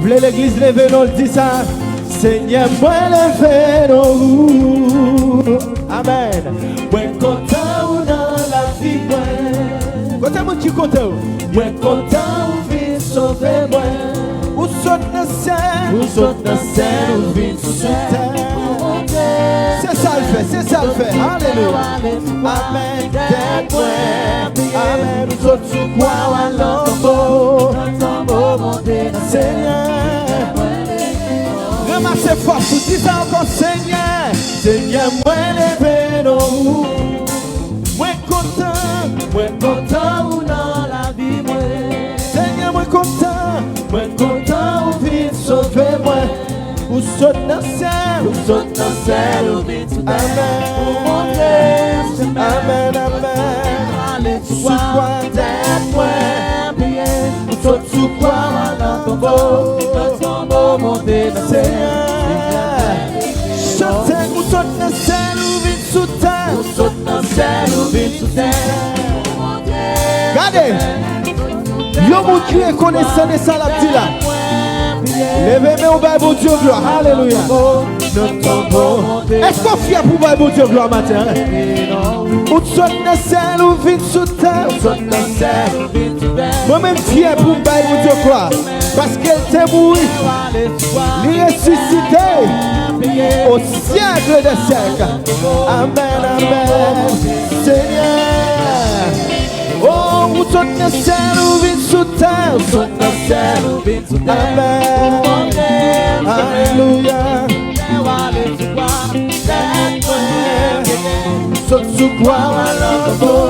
Voulez l'église lever nous dit ça. Seigneur, moi lever nous. Amen. Moi content dans la vie moi. Content mon qui content. Moi content ou vient sauver moi. Ou saute dans ciel. Ou saute dans ciel ou vient sauver. C'est ça le fait, c'est ça le fait. Alléluia. Amen. Amen. Nous autres sous quoi à l'enfant. Seigneur. Ramassez fort, vous dites encore Seigneur. Seigneur, moi levé nous. Moi content ou dans la vie moi. Seigneur, moi content ou vite sauver moi. Ou saute dans le ciel, ou vite amen. Amen, amen. Sous quoi tête moi. Ou saute sous quoi dans ton beau monter dans le Seigneur. Chantez, ou saute dans le ciel, ou vite sous terre. Ou saute dans le ciel, ou vite sous terre. Regardez, yo mon Dieu est connaissant de ça la petite là. Levez-moi au Bible Dieu gloire. Alléluia. Est-ce qu'on est fier pour Bible Dieu gloire matin? Ou saute dans le ciel, ou vite sous terre. Moi-même fier pour Bible Dieu gloire. Parce qu'elle t'est mourue, il ressuscité au siècle des siècles. Amen, amen. Seigneur. Oh, vous saute dans le ciel ou vite sous terre. Amen. Alléluia. Saute sous quoi à l'enfant.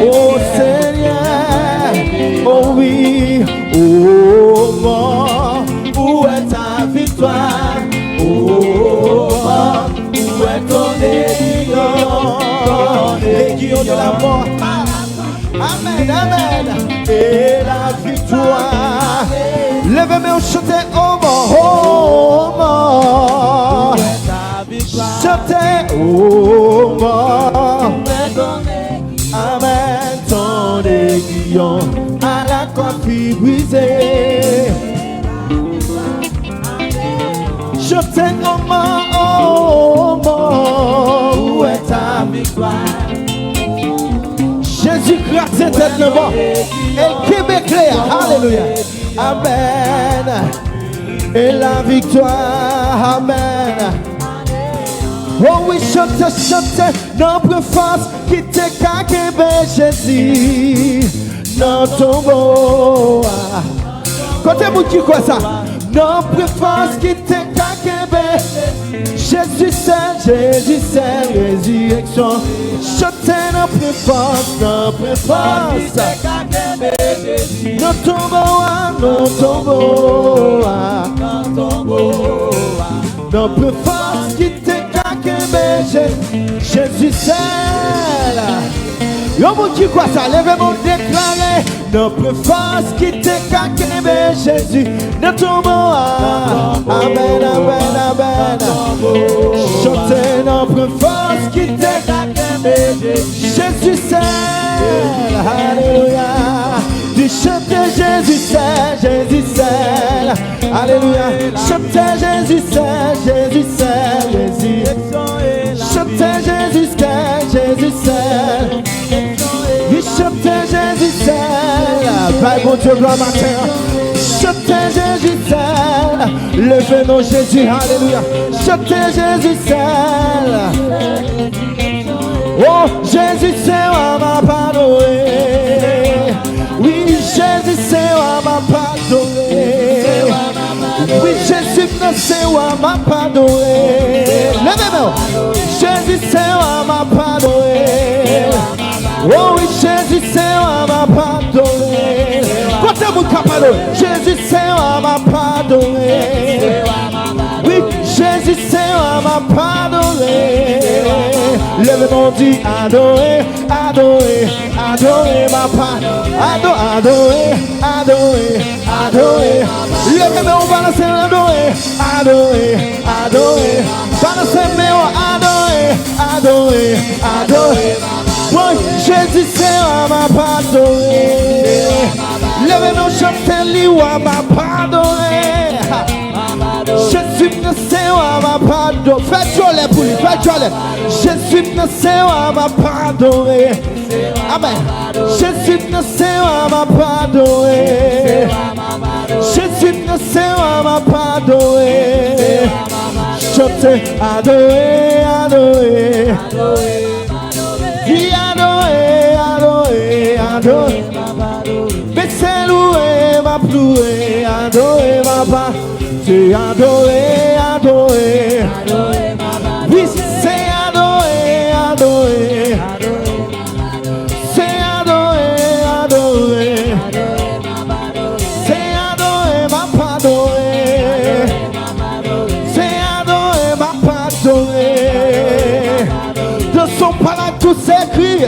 Oh Seigneur. Oh oui. Oh mort. Où est ta victoire? Oh mort. Où est ton aiguillon de la mort? Amen, amen. Et la victoire. Levez-moi au chanter, oh mort. Chantez, oh mort. Amen, ton aiguillon à la coiffe brisée. Chantez, oh mort. Où est ta victoire? Jésus-Christ est éternellement et Québec clair. Alléluia. Amen. Et la victoire. Amen. Oh oui, chante, notre force qui t'est qu'à Québec, Jésus. Dans ton beau. Côté vous qui quoi ça? Notre force qui t'est qu'à Québec. Jésus c'est résurrection. Chantez notre force. Nous tombons, notre force qui t'est qu'à Québec. Jésus c'est là. Yo vous qui quoi ça? Levez-moi déclarer. Notre force qui t'est qu'à Québec. Jésus nous tombons. Amen, amen, amen. Chantez notre force qui t'est qu'à Québec. Jésus c'est. Alléluia. Du chanter Jésus c'est. Alléluia. Chanter Jésus c'est. Chanter Jésus c'est. Du chanter Jésus c'est. Bible Dieu gloire matin. Chanter Jésus c'est. Levez nos Jésus. Alléluia. Chanter Jésus c'est. Oh Jésus c'est m'a pardonné. Oui Jésus c'est m'a pardonné. Oui Jésus c'est m'a pardonné. Levez-moi. Jésus c'est m'a pardonné. Oh oui Jésus c'est m'a pardonné. Côté mon capado. Jésus c'est m'a pardonné. Oui Jésus c'est m'a pardonné. Lève-moi dit adorer ma part. Adorer. Lève-moi on balancer adorer. Balancer mais adorer. Oui Jésus c'est m'a pardonné. Lève-moi chanter l'Iwa m'a pardonné. Jésus innocent m'a pardonné. Faites jolie pour lui, faites jolie. Jésus innocent m'a pardonné. Amen. Jésus innocent m'a pardonné. Jésus innocent m'a pardonné. Chantez, adoré, adoré. Dis adoré, adoré, adoré. Baissez loué, m'a ploué, adoré, ma part. C'est adoré, adoré. Oui, c'est adoré, adoré. C'est adoré, adoré. C'est adoré, ma pardonné. C'est adoré, ma pardonné. Dans son palais tout s'écrit.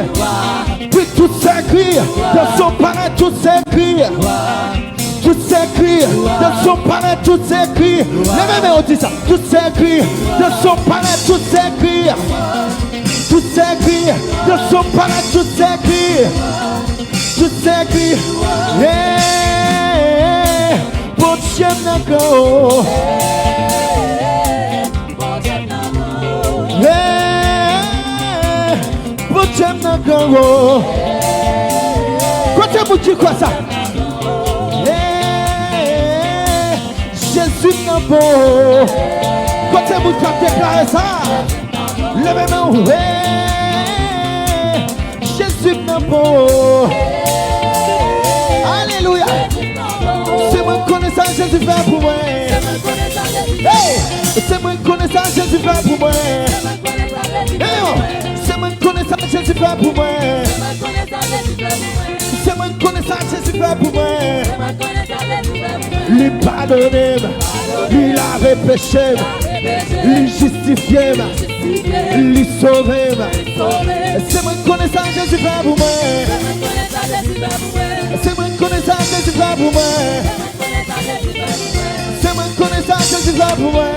Puis tout s'écrit. Dans son palais tout s'écrit. Tout s'écrit, dans son palais tout s'écrit. Les mêmes on dit ça, tout s'écrit, dans son palais tout s'écrit. Tout s'écrit, dans son palais tout s'écrit. Tout s'écrit. Yeah, bon Dieu n'ago. Yeah, bon Dieu n'ago. Quand tu dis quoi ça? Jésus n'a beau. Quand c'est vous qui déclarez ça, levez-moi, Jésus n'a beau. Alléluia. C'est moi connaissant Jésus fait pour moi. Hey, c'est moi connaissant Jésus fait pour moi. C'est moi connaissant Jésus fait pour moi. C'est moi connaissant Jésus fait pour moi. Lui pardonner, lui laver péché, lui justifier, lui sauver. C'est moi connaissant Jésus fait pour moi. C'est moi connaissant Jésus fait pour moi. C'est moi connaissant Jésus fait pour moi.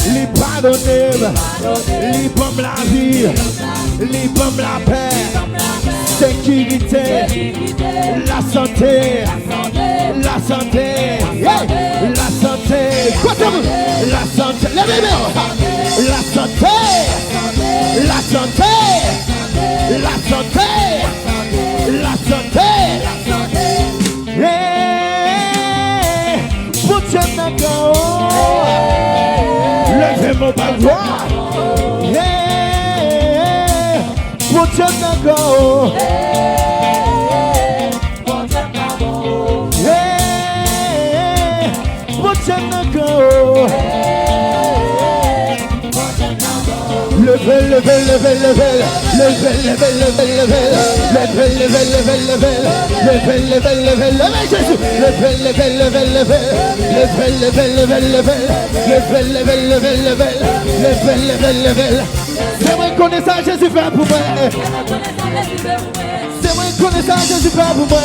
Lui pardonner, lui donne la vie, lui donne la paix, sécurité, la santé. La santé, yeah. La santé, la santé, la santé, la santé, la santé, la santé, yeah. Pour Dieu d'accord, levez mon bavoir, yeah. Pour Dieu d'accord. Level, level, level, level, level, level, level, level, level, level, level, level, level, level, level, Jésus, level, level, level, level, level, level, level, level, level, level, level, level, level, level. C'est moi connaissant Jésus fait pour moi. C'est moi connaissant Jésus fait pour moi.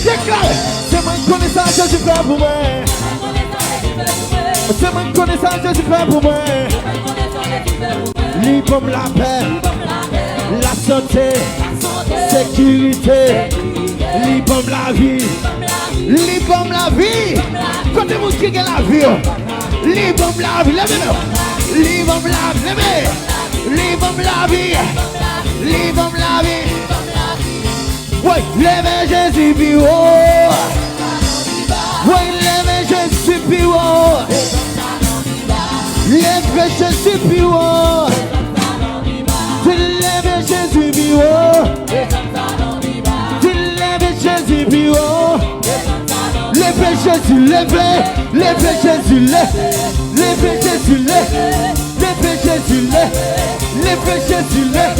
Déclare. C'est moi connaissant Jésus fait pour moi. C'est moi connaissant Jésus fait pour moi. Libre la paix, la santé, sécurité, libre la vie, libre la vie. Quand vous qui gagnez la vie, libre la vie, levez-le, libre la vie, levez, libre la vie, libre la vie. Oui, levez Jésus plus haut. Oui, levez Jésus plus haut. Lève Jésus plus haut. Lève Jésus plus haut. Lève Jésus plus haut. Lève Jésus, lève. Lève Jésus, lève. Lève Jésus, lève. Lève Jésus, lève. Lève Jésus, lève.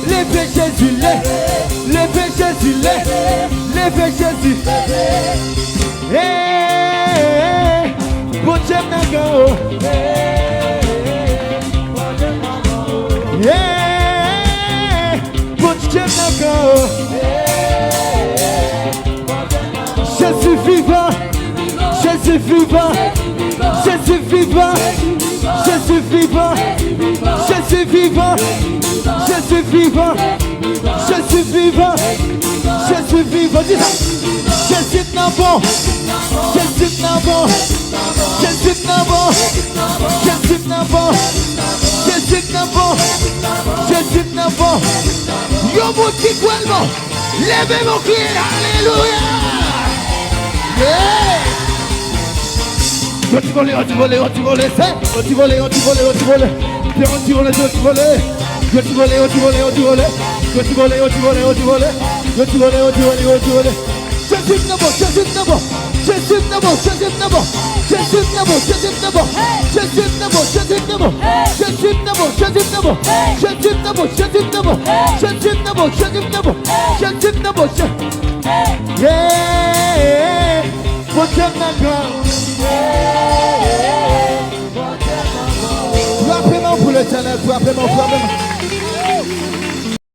Lève Jésus, lève. Lève Jésus, lève. Lève Jésus. Hey, bon Dieu n'ago. Yeah, bon Dieu n'ago. Jésus vivant, Jésus vivant, Jésus vivant, Jésus vivant, Jésus vivant, Jésus vivant, Jésus vivant, Jésus vivant, dis ça. Jésus n'est bon. Jésus n'est bon. Jésus n'est bon. Jésus n'est bon. Jésus n'est bon. Jésus n'est bon. Yo mon petit coin, levez mon pied, alléluia. Tu voles, tu voles, tu voles, tu voles, tu voles, tu voles, tu voles, tu voles, tu voles, tu voles, tu voles, tu voles, tu voles, tu voles, tu voles, tu voles, tu voles. Jésus n'est bon, Jésus n'est bon, Jésus n'est bon, Jésus n'est bon, Jésus n'est bon, Jésus n'est bon, Jésus n'est bon, Jésus n'est bon, Jésus n'est bon, Jésus n'est bon, Jésus n'est bon, Jésus n'est bon, Jésus n'est bon, Jésus n'est bon, Jésus n'est bon, yeah, mon Dieu n'a grand. Frappez-moi pour l'éternel, frappez-moi, frappez-moi.